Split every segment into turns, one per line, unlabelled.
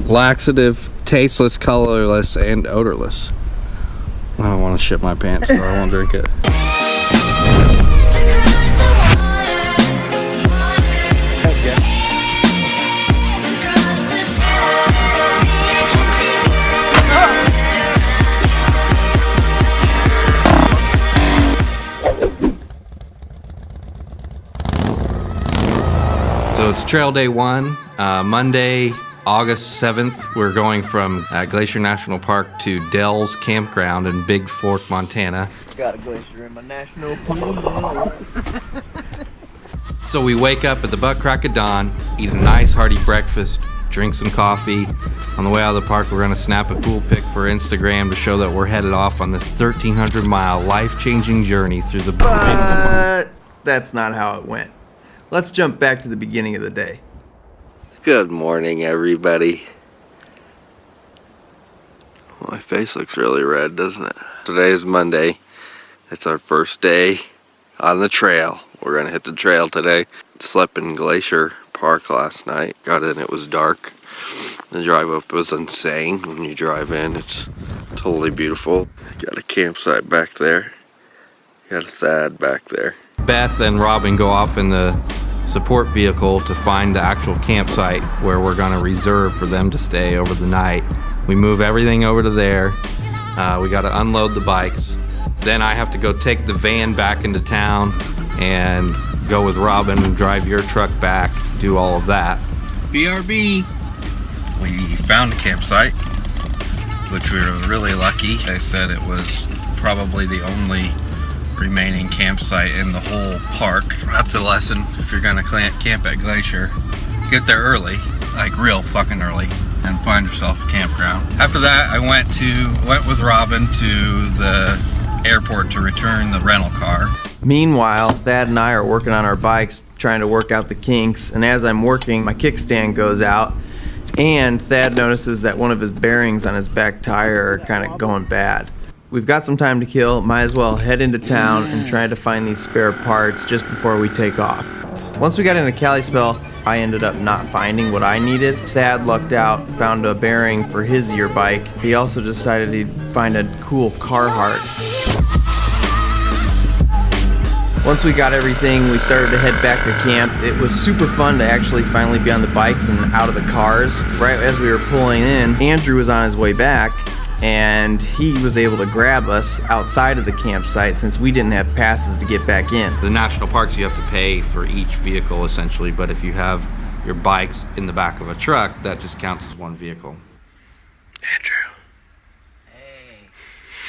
Laxative, tasteless, colorless, and odorless. I don't want to shit my pants, so I won't drink it. So it's trail day 1, Monday, August 7th. We're going from Glacier National Park to Dell's Campground in Big Fork, Montana.
Got a glacier in my national park.
So we wake up at the butt crack of dawn, eat a nice hearty breakfast, drink some coffee. On the way out of the park, we're gonna snap a cool pic for Instagram to show that we're headed off on this 1,300-mile life-changing journey through the...
But that's not how it went. Let's jump back to the beginning of the day.
Good morning, everybody. My face looks really red, doesn't it? Today is Monday. It's our first day on the trail. We're gonna hit the trail today. Slept in Glacier Park last night. Got in, it was dark. The drive up was insane. When you drive in, it's totally beautiful. Got a campsite back there. Got a Thadd back there.
Beth and Robyn go off in the support vehicle to find the actual campsite where we're gonna reserve for them to stay over the night. We move everything over to there. We gotta unload the bikes. Then I have to go take the van back into town and go with Robyn and drive your truck back, do all of that. BRB. We found a campsite, which we were really lucky. They said it was probably the only remaining campsite in the whole park. That's a lesson if you're gonna camp at Glacier. Get there early, like real fucking early, and find yourself a campground. After that, I went with Robyn to the airport to return the rental car.
Meanwhile, Thadd and I are working on our bikes, trying to work out the kinks, and as I'm working, my kickstand goes out, and Thadd notices that one of his bearings on his back tire are kind of going bad. We've got some time to kill, might as well head into town and try to find these spare parts just before we take off. Once we got into Kalispell, I ended up not finding what I needed. Thadd lucked out, found a bearing for his year bike. He also decided he'd find a cool Carhartt. Once we got everything, we started to head back to camp. It was super fun to actually finally be on the bikes and out of the cars. Right as we were pulling in, Andrew was on his way back, and he was able to grab us outside of the campsite since we didn't have passes to get back in.
The national parks, you have to pay for each vehicle essentially, but if you have your bikes in the back of a truck, that just counts as one vehicle.
Andrew.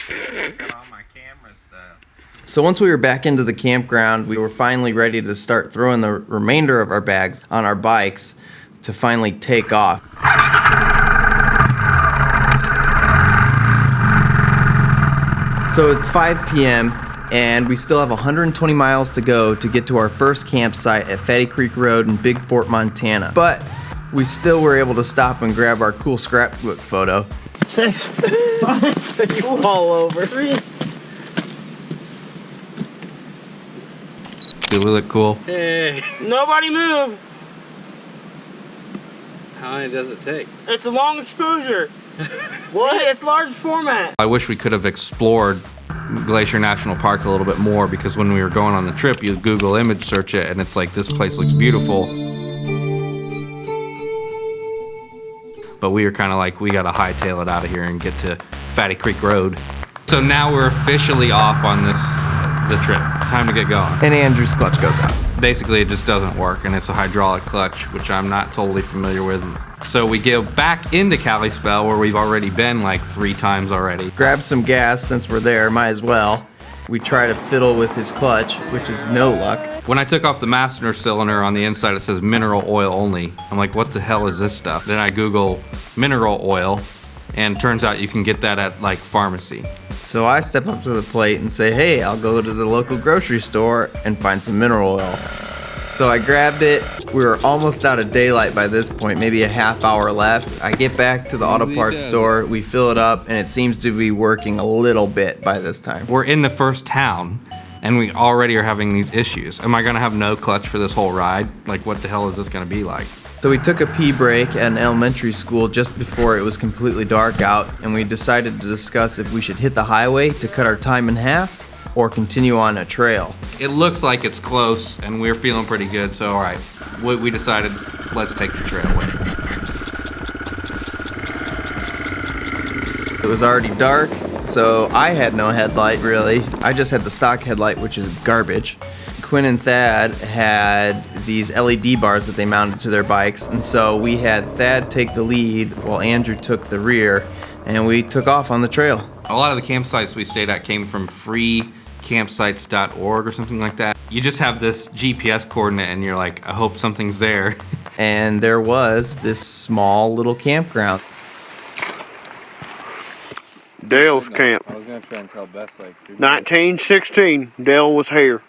Hey, got all my camera stuff.
So once we were back into the campground, we were finally ready to start throwing the remainder of our bags on our bikes to finally take off. So it's 5 p.m. and we still have 120 miles to go to get to our first campsite at Fatty Creek Road in Big Fork, Montana. But we still were able to stop and grab our cool scrapbook photo.
You all over.
Do we look cool?
Hey. Nobody move.
How many does it take?
It's a long exposure. What? It's large format.
I wish we could have explored Glacier National Park a little bit more, because when we were going on the trip, you Google image search it and it's like, this place looks beautiful. But we were kind of like, we gotta hightail it out of here and get to Fatty Creek Road. So now we're officially off on the trip. Time to get going.
And Andrew's clutch goes out.
Basically, it just doesn't work, and it's a hydraulic clutch, which I'm not totally familiar with. So we go back into Kalispell, where we've already been like 3 times already.
Grab some gas since we're there, might as well. We try to fiddle with his clutch, which is no luck.
When I took off the master cylinder, on the inside it says mineral oil only. I'm like, what the hell is this stuff? Then I Google mineral oil, and turns out you can get that at like pharmacy.
So I step up to the plate and say, hey, I'll go to the local grocery store and find some mineral oil. So I grabbed it. We were almost out of daylight by this point, maybe a half hour left. I get back to the auto parts store, we fill it up, and it seems to be working a little bit by this time.
We're in the first town, and we already are having these issues. Am I gonna have no clutch for this whole ride? Like, what the hell is this gonna be like?
So we took a pee break at an elementary school just before it was completely dark out, and we decided to discuss if we should hit the highway to cut our time in half or continue on a trail.
It looks like it's close, and we're feeling pretty good, so all right. We decided, let's take the trailway.
It was already dark, so I had no headlight really. I just had the stock headlight, which is garbage. Quinn and Thadd had these LED bars that they mounted to their bikes, and so we had Thadd take the lead while Andrew took the rear, and we took off on the trail.
A lot of the campsites we stayed at came from freecampsites.org or something like that. You just have this GPS coordinate and you're like, I hope something's there.
And there was this small little campground.
Dale's camp.
I was gonna try and tell Beth like
1916. Dale was here.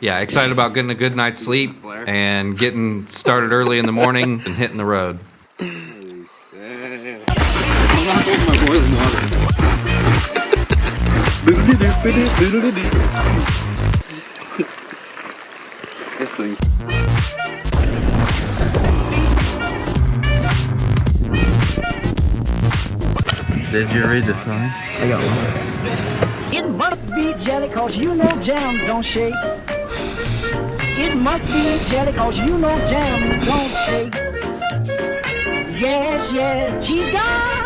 Yeah, excited about getting a good night's sleep and getting started early in the morning and hitting the road.
this thing.
Did you read the sign? I got one.
It must be jelly cause you know jam don't shake. It must be jelly cause you know jam don't shake. Yes, yes, she's got